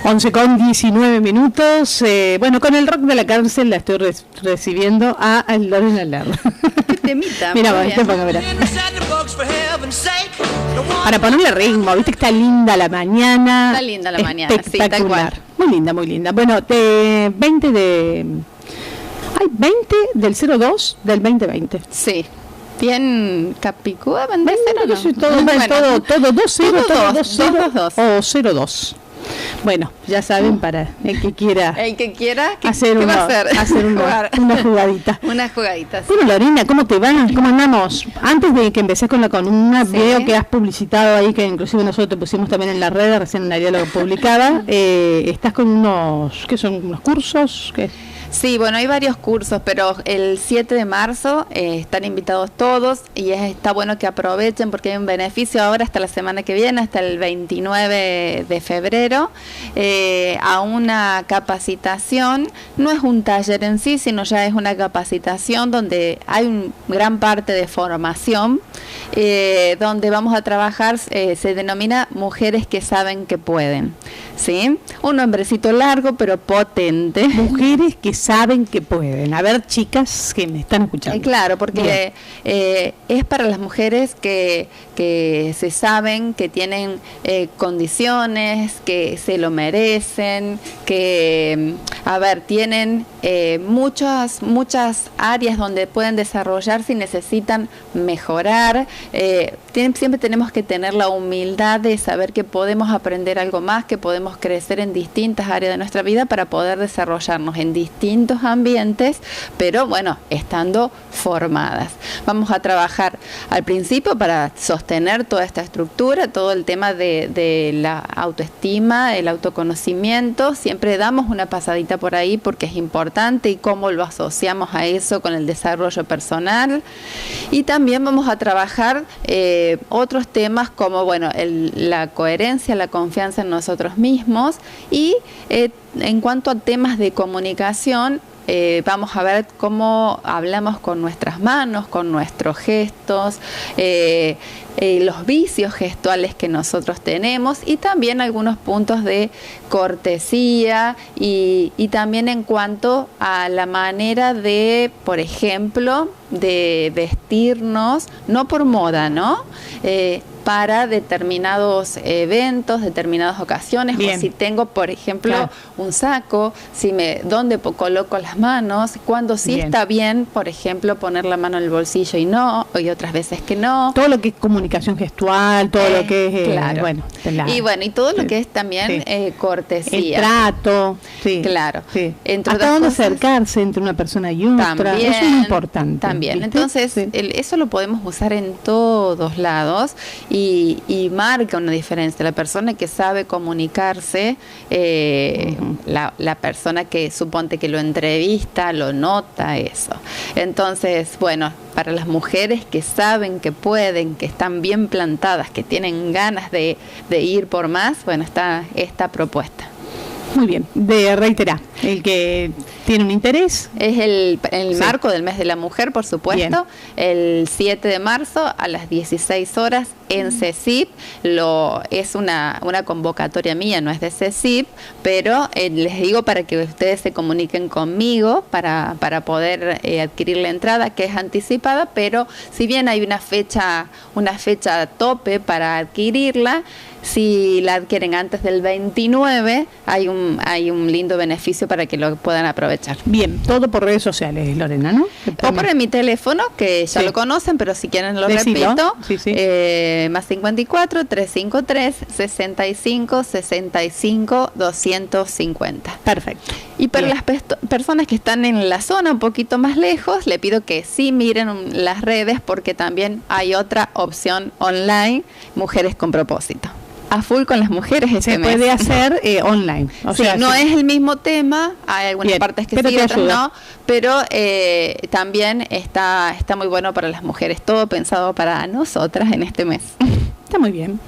11:19. Bueno, con el rock de la cárcel la estoy recibiendo a Lorena Lerner. ¿Qué temita? Mira, mira. Para ponerle ritmo, viste que está linda la mañana. Está linda la mañana, sí, tal cual. Muy linda, muy linda. Bueno, 20 del 02 del 2020. Sí. Bien Capicúa, todo 2-0 o 0-2. Bueno, ya saben, para el que quiera hacer una jugadita. Una jugadita, sí. Bueno, Lorena, ¿cómo te va? ¿Cómo andamos? Antes de que empecés con la columna, veo que has publicitado ahí, que inclusive nosotros te pusimos también en la red, recién en la diálogo publicada. Estás con unos, ¿qué son? ¿Unos cursos? ¿Qué? Sí, bueno, hay varios cursos, pero el 7 de marzo están invitados todos y está bueno que aprovechen porque hay un beneficio ahora hasta la semana que viene, hasta el 29 de febrero, a una capacitación. No es un taller en sí, sino ya es una capacitación donde hay una gran parte de formación, donde vamos a trabajar, se denomina Mujeres que saben que pueden. ¿Sí? Un nombrecito largo pero potente. Mujeres que saben que pueden. A ver, chicas que me están escuchando. Claro, porque es para las mujeres que se saben, que tienen condiciones, que se lo merecen, que, tienen muchas áreas donde pueden desarrollarse y necesitan mejorar. Siempre tenemos que tener la humildad de saber que podemos aprender algo más, que podemos crecer en distintas áreas de nuestra vida para poder desarrollarnos en distintos ambientes, pero bueno, estando formadas. Vamos a trabajar al principio para sostener toda esta estructura, todo el tema de la autoestima, el autoconocimiento. Siempre damos una pasadita por ahí porque es importante y cómo lo asociamos a eso con el desarrollo personal. Y también vamos a trabajar otros temas como, bueno, la coherencia, la confianza en nosotros mismos y en cuanto a temas de comunicación, vamos a ver cómo hablamos con nuestras manos, con nuestros gestos, los vicios gestuales que nosotros tenemos y también algunos puntos de cortesía y también en cuanto a la manera de, por ejemplo, de vestirnos, no por moda, ¿no? Para determinados eventos, determinadas ocasiones. Bien. O si tengo, por ejemplo, un saco, dónde coloco las manos, cuando sí está bien, por ejemplo, poner la mano en el bolsillo y otras veces que no. Todo lo que es comunicación gestual, todo lo que es claro. Y todo lo que es también cortesía. El trato, claro. Sí. ¿Hasta dónde acercarse entre una persona y otra? También, eso es muy importante. También. Entonces, eso lo podemos usar en todos lados y marca una diferencia. La persona que sabe comunicarse, la persona que suponte que lo entrevista, lo nota eso. Entonces, bueno, para las mujeres que saben que pueden, que están bien plantadas, que tienen ganas de ir por más, bueno, está esta propuesta. Muy bien, reiterar, el que tiene un interés. Es el marco del mes de la mujer, por supuesto, el 7 de marzo a las 16 horas en CECIP. Es una convocatoria mía, no es de CECIP, pero les digo para que ustedes se comuniquen conmigo para poder adquirir la entrada, que es anticipada, pero si bien hay una fecha tope para adquirirla, si la adquieren antes del 29, hay un lindo beneficio para que lo puedan aprovechar. Bien, todo por redes sociales, Lorena, ¿no? O por mi teléfono, que ya lo conocen, pero si quieren lo repito. Más 54 353 65 65 250. Perfecto. Y para las personas que están en la zona un poquito más lejos, le pido que sí miren las redes porque también hay otra opción online, Mujeres con Propósito. A full con las mujeres se puede hacer online. No es el mismo tema, hay algunas partes que sí, otras no, pero también está muy bueno para las mujeres, todo pensado para nosotras en este mes. Está muy bien.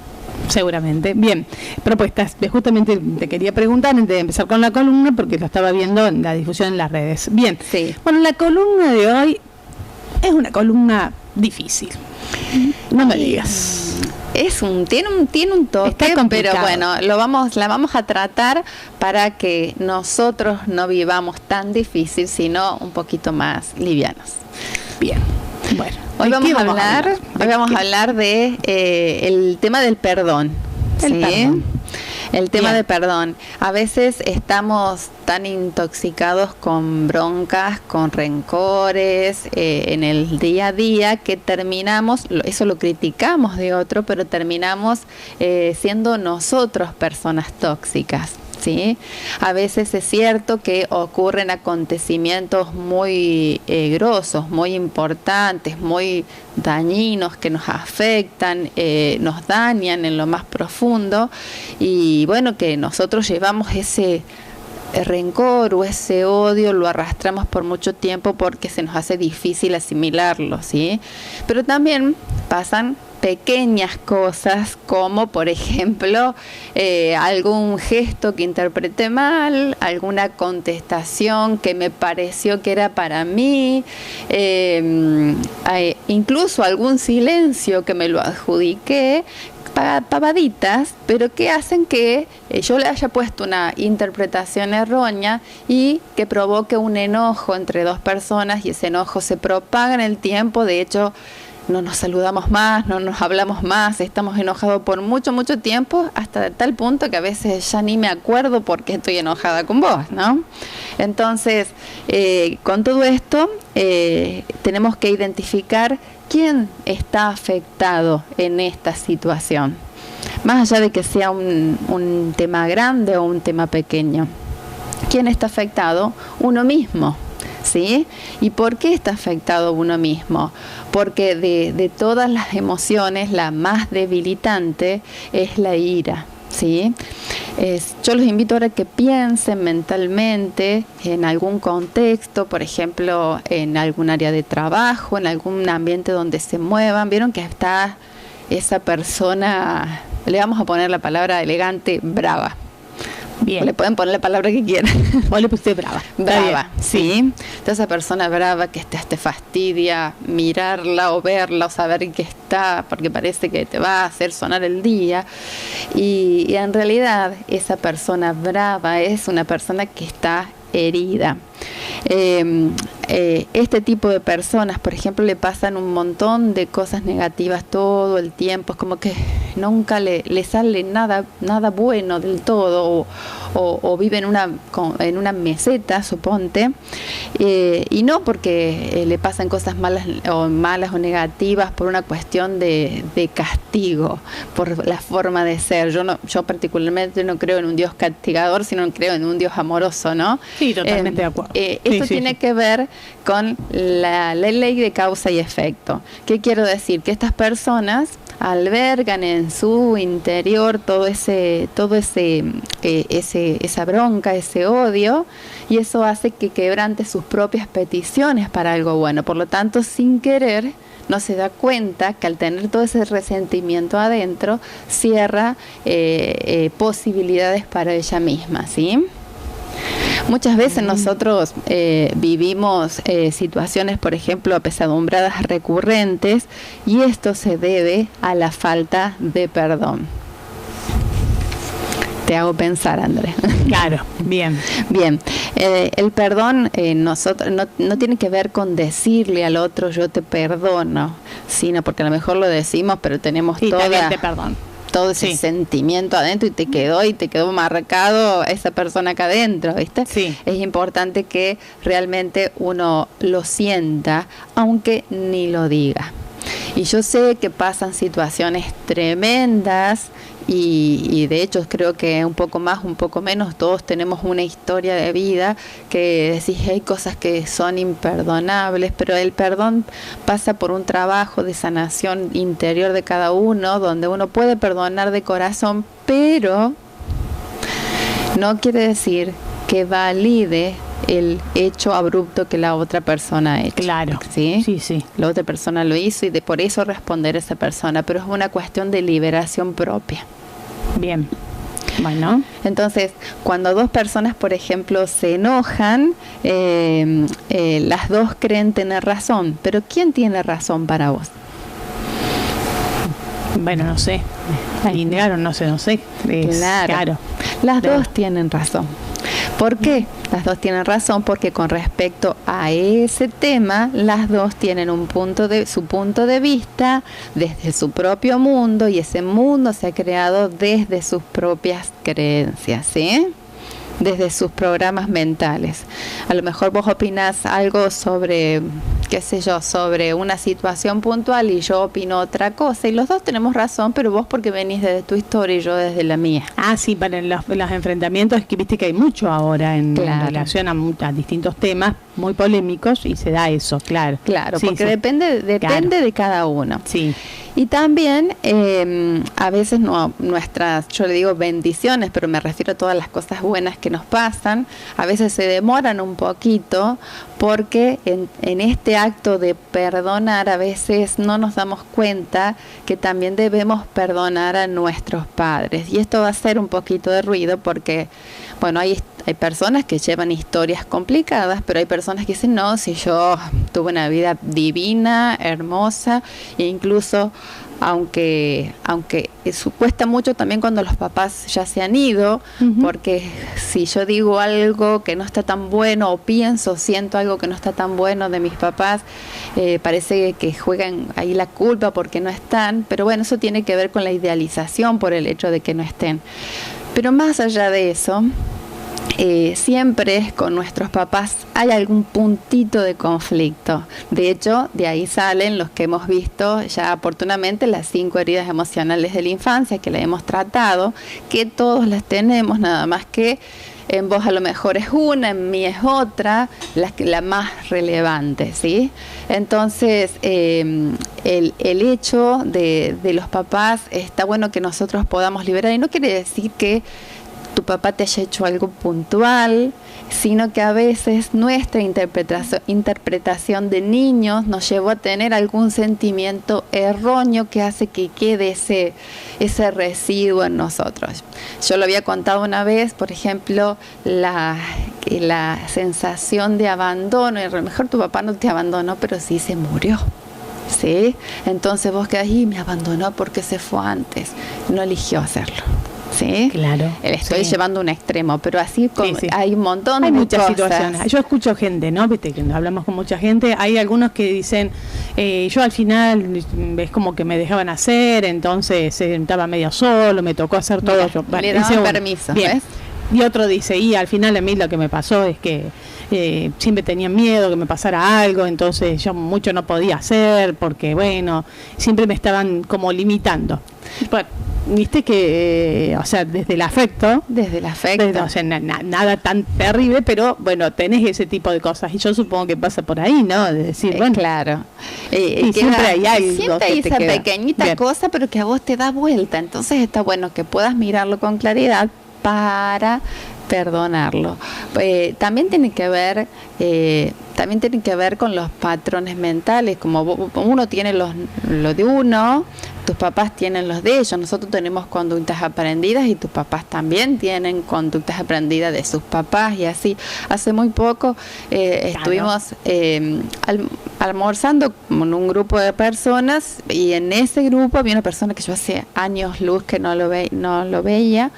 Seguramente. Bien, propuestas. Justamente te quería preguntar antes de empezar con la columna, porque lo estaba viendo en la difusión en las redes. Bien. Sí. Bueno, la columna de hoy es una columna difícil. No me digas. tiene un toque, pero bueno, la vamos a tratar para que nosotros no vivamos tan difícil, sino un poquito más livianos. Bien. Bueno, hoy vamos a hablar de el tema del perdón. El tema de perdón. A veces estamos tan intoxicados con broncas, con rencores en el día a día que terminamos, eso lo criticamos de otro, pero terminamos siendo nosotros personas tóxicas. ¿Sí? A veces es cierto que ocurren acontecimientos muy grosos, muy importantes, muy dañinos, que nos afectan, nos dañan en lo más profundo, y bueno, que nosotros llevamos ese rencor o ese odio, lo arrastramos por mucho tiempo porque se nos hace difícil asimilarlo, ¿sí? Pero también pasan pequeñas cosas, como por ejemplo algún gesto que interpreté mal, alguna contestación que me pareció que era para mí, incluso algún silencio que me lo adjudiqué, pavaditas, pero que hacen que yo le haya puesto una interpretación errónea y que provoque un enojo entre dos personas, y ese enojo se propaga en el tiempo. De hecho, no nos saludamos más, no nos hablamos más, estamos enojados por mucho tiempo, hasta tal punto que a veces ya ni me acuerdo por qué estoy enojada con vos, ¿no? Entonces, con todo esto, tenemos que identificar quién está afectado en esta situación, más allá de que sea un tema grande o un tema pequeño. ¿Quién está afectado? Uno mismo. ¿Sí? ¿Y por qué está afectado uno mismo? Porque de todas las emociones, la más debilitante es la ira, ¿sí? Yo los invito ahora a que piensen mentalmente en algún contexto, por ejemplo, en algún área de trabajo, en algún ambiente donde se muevan. Vieron que está esa persona, le vamos a poner la palabra elegante, brava. Bien. O le pueden poner la palabra que quieran. O le pusiste brava. Brava, sí. Entonces, esa persona brava que te fastidia mirarla o verla o saber que está, porque parece que te va a hacer sonar el día. Y en realidad, esa persona brava es una persona que está herida. Este tipo de personas, por ejemplo, le pasan un montón de cosas negativas todo el tiempo. Es como que nunca le sale nada bueno del todo, o vive en una meseta, suponte, y no porque le pasan cosas malas o negativas por una cuestión de castigo, por la forma de ser. Yo particularmente no creo en un Dios castigador, sino creo en un Dios amoroso, ¿no? Sí, totalmente de acuerdo. Esto tiene que ver con la ley de causa y efecto. ¿Qué quiero decir? Que estas personas albergan en su interior esa bronca, ese odio, y eso hace que quebrante sus propias peticiones para algo bueno. Por lo tanto, sin querer, no se da cuenta que al tener todo ese resentimiento adentro, cierra posibilidades para ella misma, ¿sí? Muchas veces nosotros vivimos situaciones, por ejemplo, apesadumbradas recurrentes, y esto se debe a la falta de perdón. Te hago pensar, Andrés. Claro, bien. Bien, el perdón nosotros no tiene que ver con decirle al otro yo te perdono, sino porque a lo mejor lo decimos, pero tenemos todo ese sentimiento adentro, y te quedó marcado esa persona acá adentro, ¿viste? Sí. Es importante que realmente uno lo sienta, aunque ni lo diga. Y yo sé que pasan situaciones tremendas, y de hecho creo que un poco más, un poco menos, todos tenemos una historia de vida que decís, hay cosas que son imperdonables, pero el perdón pasa por un trabajo de sanación interior de cada uno, donde uno puede perdonar de corazón, pero no quiere decir que valide el hecho abrupto que la otra persona ha hecho. Claro. ¿Sí? Sí. La otra persona lo hizo, y por eso responder a esa persona, pero es una cuestión de liberación propia. Bien. Bueno. Entonces, cuando dos personas, por ejemplo, se enojan, las dos creen tener razón, pero ¿quién tiene razón para vos? Bueno, no sé, alinearon, no sé, claro. Las dos tienen razón. ¿Por qué? Las dos tienen razón porque con respecto a ese tema, las dos tienen su punto de vista desde su propio mundo, y ese mundo se ha creado desde sus propias creencias, ¿sí? Desde sus programas mentales. A lo mejor vos opinás algo sobre, qué sé yo, sobre una situación puntual y yo opino otra cosa, y los dos tenemos razón, pero vos porque venís desde tu historia y yo desde la mía. Ah, sí, para los enfrentamientos, que viste que hay mucho ahora en relación a distintos temas muy polémicos, y se da eso, claro. Claro, sí, porque sí. depende de cada uno. Sí. Y también a veces nuestras, yo le digo bendiciones, pero me refiero a todas las cosas buenas que nos pasan, a veces se demoran un poquito porque en este acto de perdonar a veces no nos damos cuenta que también debemos perdonar a nuestros padres. Y esto va a hacer un poquito de ruido porque, bueno, hay personas que llevan historias complicadas, pero hay personas que dicen, no, si yo tuve una vida divina, hermosa, e incluso aunque eso cuesta mucho también cuando los papás ya se han ido, porque si yo digo algo que no está tan bueno, o siento algo que no está tan bueno de mis papás, parece que juegan ahí la culpa porque no están, pero bueno, eso tiene que ver con la idealización por el hecho de que no estén. Pero más allá de eso, siempre con nuestros papás hay algún puntito de conflicto. De hecho, de ahí salen los que hemos visto ya oportunamente, las 5 heridas emocionales de la infancia, que la hemos tratado, que todos las tenemos, nada más que en vos a lo mejor es una, en mí es otra, la más relevante, ¿sí? Entonces, el hecho de los papás está bueno que nosotros podamos liberar, y no quiere decir que tu papá te haya hecho algo puntual, sino que a veces nuestra interpretación de niños nos llevó a tener algún sentimiento erróneo que hace que quede ese residuo en nosotros. Yo lo había contado una vez, por ejemplo, la sensación de abandono, y a lo mejor tu papá no te abandonó, pero sí se murió. ¿Sí? Entonces vos quedás, y me abandonó porque se fue antes, no eligió hacerlo. ¿Sí? Claro. Estoy llevando un extremo, pero así hay un montón de muchas cosas. Situaciones. Yo escucho gente, ¿no? Viste que hablamos con mucha gente. Hay algunos que dicen, yo al final es como que me dejaban hacer, entonces estaba medio solo, me tocó hacer todo. Yo, le daban permiso, bien. ¿ves? Y otro dice, y al final a mí lo que me pasó es que siempre tenía miedo que me pasara algo, entonces yo mucho no podía hacer, porque bueno, siempre me estaban como limitando. Bueno, viste que, o sea, desde el afecto, o sea, nada tan terrible, pero bueno, tenés ese tipo de cosas, y yo supongo que pasa por ahí, ¿no? De decir, bueno, claro. Y siempre hay algo, siempre hay esa pequeñita cosa, pero que a vos te da vuelta, entonces está bueno que puedas mirarlo con claridad para perdonarlo. También tiene que ver con los patrones mentales, como uno tiene lo de uno, tus papás tienen los de ellos, nosotros tenemos conductas aprendidas y tus papás también tienen conductas aprendidas de sus papás, y así. Hace muy poco estuvimos almorzando con un grupo de personas, y en ese grupo había una persona que yo hace años luz que no lo veía.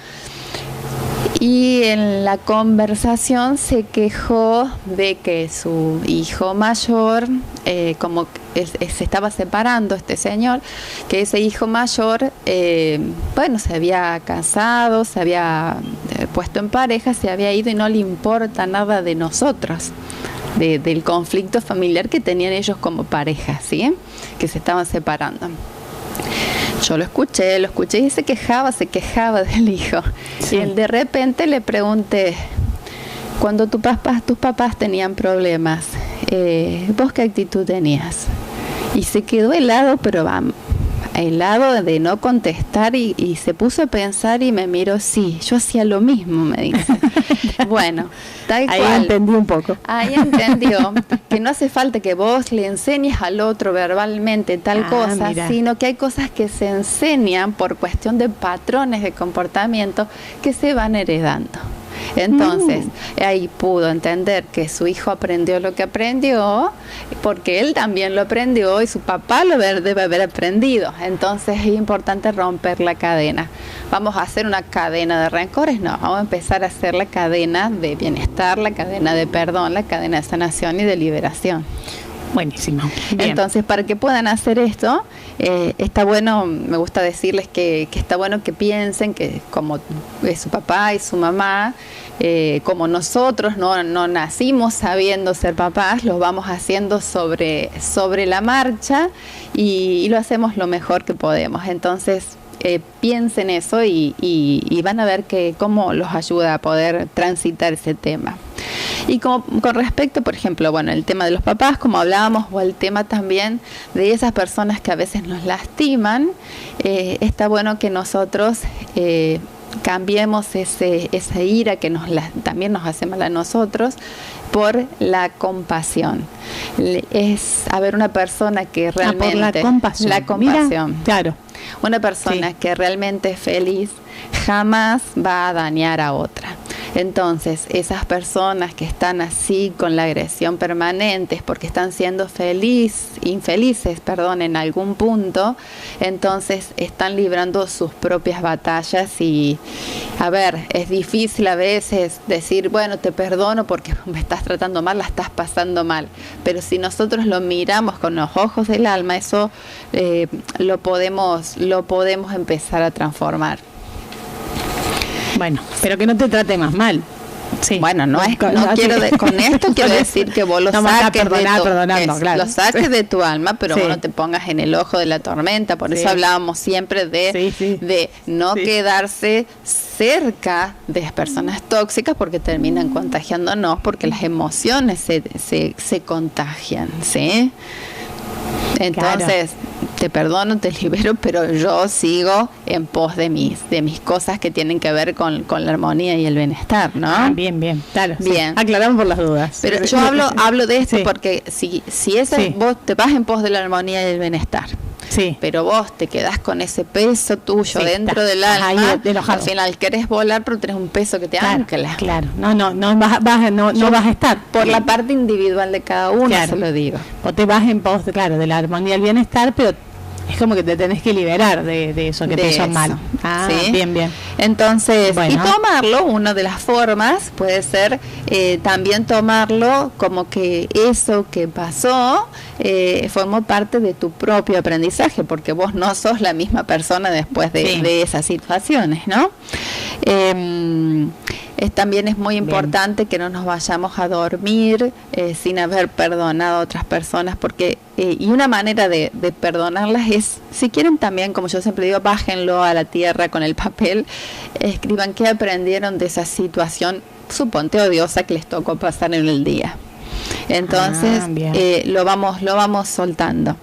Y en la conversación se quejó de que su hijo mayor, como se estaba separando este señor, que ese hijo mayor, se había casado, se había puesto en pareja, se había ido y no le importa nada de nosotros, del conflicto familiar que tenían ellos como pareja, ¿sí? Que se estaban separando. Yo lo escuché y se quejaba del hijo. Sí. Y de repente le pregunté, cuando tus papás tenían problemas, ¿vos qué actitud tenías? Y se quedó helado, pero helado de no contestar, y se puso a pensar y me miró, sí, yo hacía lo mismo, me dice. Bueno, tal cual. Ahí entendí un poco. Ahí entendió que no hace falta que vos le enseñes al otro verbalmente tal cosa, mira, sino que hay cosas que se enseñan por cuestión de patrones de comportamiento que se van heredando. Entonces, ahí pudo entender que su hijo aprendió lo que aprendió, porque él también lo aprendió y su papá lo debe haber aprendido. Entonces es importante romper la cadena. ¿Vamos a hacer una cadena de rencores? No, vamos a empezar a hacer la cadena de bienestar, la cadena de perdón, la cadena de sanación y de liberación. Buenísimo. Bien. Entonces, para que puedan hacer esto, está bueno, me gusta decirles que está bueno que piensen que como su papá y su mamá, como nosotros no nacimos sabiendo ser papás, lo vamos haciendo sobre la marcha y lo hacemos lo mejor que podemos. Entonces, piensen eso y van a ver que cómo los ayuda a poder transitar ese tema. Y con respecto, por ejemplo, bueno, el tema de los papás, como hablábamos, o el tema también de esas personas que a veces nos lastiman, está bueno que nosotros cambiemos esa ira que también nos hace mal a nosotros por la compasión. Es haber una persona que realmente... por la compasión. La compasión. Mira, claro. Una persona que realmente es feliz jamás va a dañar a otra. Entonces, esas personas que están así con la agresión permanente es porque están siendo infelices, en algún punto, entonces están librando sus propias batallas y, a ver, es difícil a veces decir, bueno, te perdono porque me estás tratando mal, la estás pasando mal, pero si nosotros lo miramos con los ojos del alma, eso lo podemos empezar a transformar. Bueno, pero que no te trate más mal. Sí. Bueno, con esto quiero decir que vos lo saques lo saques de tu alma, pero vos no te pongas en el ojo de la tormenta. Por eso hablábamos siempre de no quedarse cerca de personas tóxicas porque terminan contagiándonos, porque las emociones se contagian, ¿sí? Entonces, te perdono, te libero, pero yo sigo en pos de mis cosas que tienen que ver con la armonía y el bienestar, ¿no? Bien, claro. Bien. Sí. Aclaramos por las dudas. Pero yo hablo de esto porque si vos te vas en pos de la armonía y el bienestar, pero vos te quedás con ese peso tuyo dentro del alma, al final querés volar, pero tenés un peso que te ancla. Claro, no vas a estar. Por la parte individual de cada uno, se lo digo. O te vas en pos, de la armonía y el bienestar, pero es como que te tenés que liberar de eso que te hizo mal. ¿Sí? Bien. Entonces, y tomarlo, una de las formas puede ser también tomarlo como que eso que pasó formó parte de tu propio aprendizaje, porque vos no sos la misma persona después de esas situaciones, ¿no? También es muy importante que no nos vayamos a dormir sin haber perdonado a otras personas, porque y una manera de perdonarlas es, si quieren también, como yo siempre digo, bájenlo a la tierra con el papel, escriban qué aprendieron de esa situación, suponte odiosa, que les tocó pasar en el día. Entonces lo vamos soltando.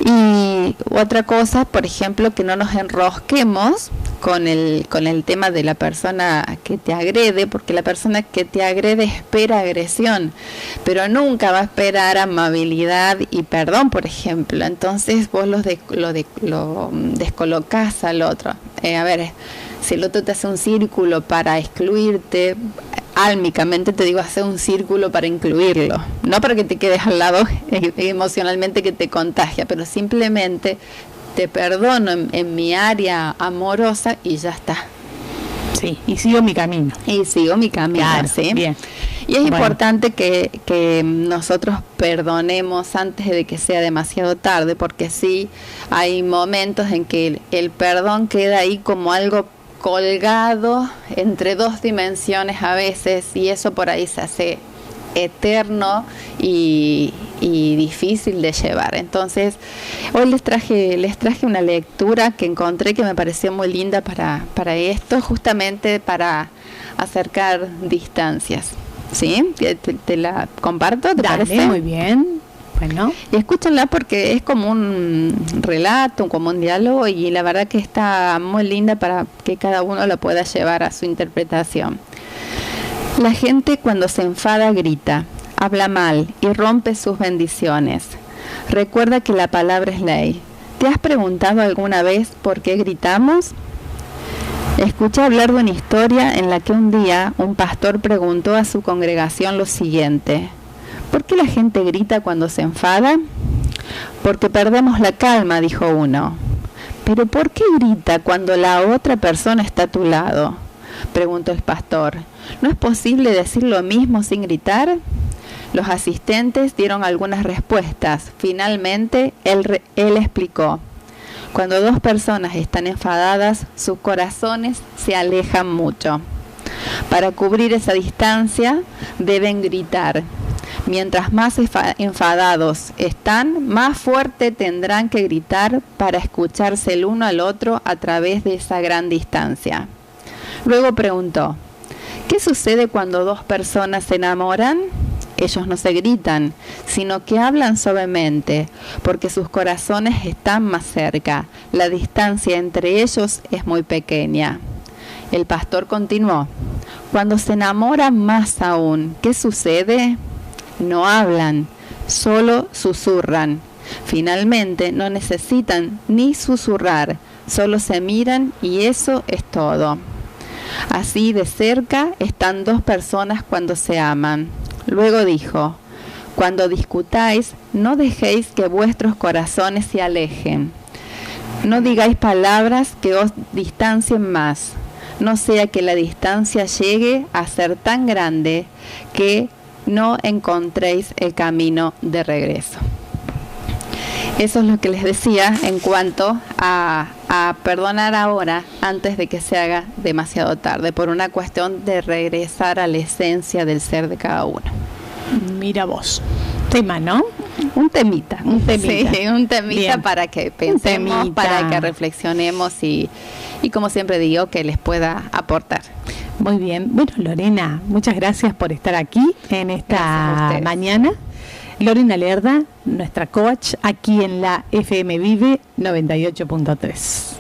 Y otra cosa, por ejemplo, que no nos enrosquemos con el tema de la persona que te agrede, porque la persona que te agrede espera agresión, pero nunca va a esperar amabilidad y perdón, por ejemplo. Entonces vos lo descolocás al otro. A ver, si el otro te hace un círculo para excluirte, álmicamente te digo, hacer un círculo para incluirlo, no para que te quedes al lado emocionalmente que te contagia, pero simplemente te perdono en mi área amorosa y ya está. Sí, y sigo mi camino. Claro, ¿sí? Bien. Y es importante que nosotros perdonemos antes de que sea demasiado tarde, porque sí hay momentos en que el perdón queda ahí como algo colgado entre dos dimensiones a veces, y eso por ahí se hace eterno y difícil de llevar. Entonces, hoy les traje una lectura que encontré que me pareció muy linda para esto, justamente para acercar distancias. ¿Sí? ¿Te la comparto? ¿Te parece? Muy bien. Bueno. Y escúchenla porque es como un relato, como un diálogo, y la verdad que está muy linda para que cada uno lo pueda llevar a su interpretación. La gente cuando se enfada grita, habla mal y rompe sus bendiciones. Recuerda que la palabra es ley. ¿Te has preguntado alguna vez por qué gritamos? Escuché hablar de una historia en la que un día un pastor preguntó a su congregación lo siguiente: ¿por qué la gente grita cuando se enfada? Porque perdemos la calma, dijo uno. ¿Pero por qué grita cuando la otra persona está a tu lado?, preguntó el pastor. ¿No es posible decir lo mismo sin gritar? Los asistentes dieron algunas respuestas. Finalmente, él explicó: cuando dos personas están enfadadas, sus corazones se alejan mucho. Para cubrir esa distancia, deben gritar. Mientras más enfadados están, más fuerte tendrán que gritar para escucharse el uno al otro a través de esa gran distancia. Luego preguntó: ¿qué sucede cuando dos personas se enamoran? Ellos no se gritan, sino que hablan suavemente, porque sus corazones están más cerca. La distancia entre ellos es muy pequeña. El pastor continuó: cuando se enamoran más aún, ¿qué sucede? No hablan, solo susurran. Finalmente, no necesitan ni susurrar, solo se miran y eso es todo. Así de cerca están dos personas cuando se aman. Luego dijo: cuando discutáis, no dejéis que vuestros corazones se alejen. No digáis palabras que os distancien más, no sea que la distancia llegue a ser tan grande que no encontréis el camino de regreso. Eso es lo que les decía en cuanto a perdonar ahora antes de que se haga demasiado tarde, por una cuestión de regresar a la esencia del ser de cada uno. Mira vos, tema, ¿no? Un temita. Un temita. Sí, un temita. Bien. Para que pensemos, para que reflexionemos y como siempre digo, que les pueda aportar. Muy bien. Bueno, Lorena, muchas gracias por estar aquí en esta mañana. Lorena Lerda, nuestra coach, aquí en la FM Vive 98.3.